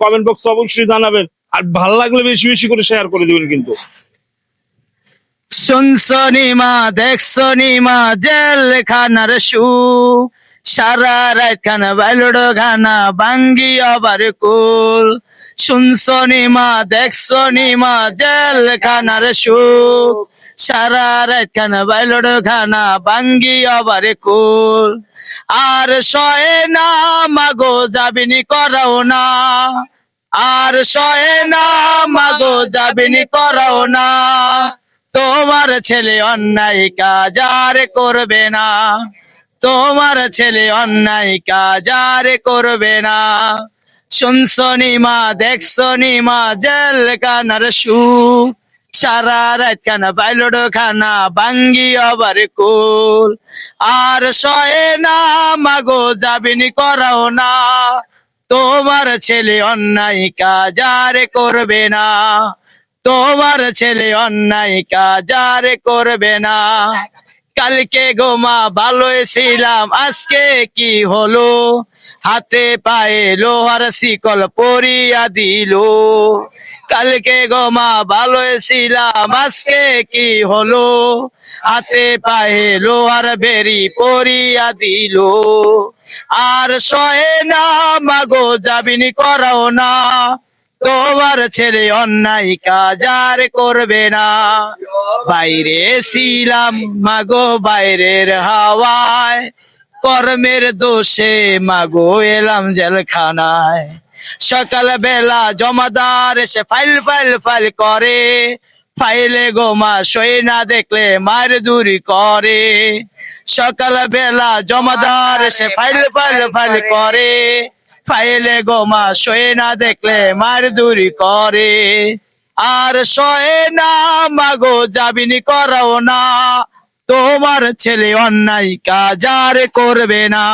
Comment বক্সে অবশ্যই জানাবেন। আর ভালো লাগলে বেশি বেশি করে শেয়ার করে দিবেন কিন্তু। শুনছনি মা দেখছনি মা জেলখানার সুখ, সারা রাত খানা বাইলড গানা বাঙ্গি আবার কুল। শুনছনি মা দেখছনি মা জেলখানার সুখ, সারা রাত খানা বাইলড গানা বাঙ্গি আবার কুল। আর সয়ে না মাগো যাবিনি করাও না, আর সয়ে না মাগো যাবিনি করাও না, তোমার ছেলে অন্যায় কাজ আর করবে না, তোমার ছেলে অন্যায় কাজ আর করবে না। শুনছনি মা দেখছনি মা জেলখানার সুখ, সারা রাত খানা বাইলড খানা বাঙ্গি আবার কুল। আর সয়ে না মাগো যাবিনি করাও না, তোমার ছেলে অন্যায় কাজ আর করবে না, তোমার ছেলে অন্যায় কাজ আর করবে না। কালকে গোমা ভালোই ছিলাম আজকে কি হলো, হাতে পায়ে লোহার শিকল পরিয়া দিল। কালকে গোমা ভালোই ছিলাম আজকে কি হলো, হাতে পায়ে লোহার বেরি পরিয়া দিল। আর সয়ে না মাগো যাবিনি করাও না, তোমার ছেলে অন্যায় কাজ আর করবে না। বাইরে ছিলাম মাগো বাইরের হাওয়ায়, কর্মের দোষে মাগো এলাম জেলখানায়। সকাল বেলা জমাদার এসে ফাইল ফাইল ফাইল করে, ফাইলে গোমা সই না দেখলে মার দূরি করে। সকাল বেলা জমাদার এসে ফাইল ফাইল ফাইল করে, ফাইলে গোমা সয়ে না দেখলে মার দূরি করে। আর সয়ে না মাগো যাবিনি করাও না, তোমার ছেলে অন্যায় কাজ আর করবে না,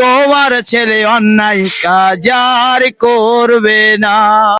তোমার ছেলে অন্যায় কাজ আর করবে না।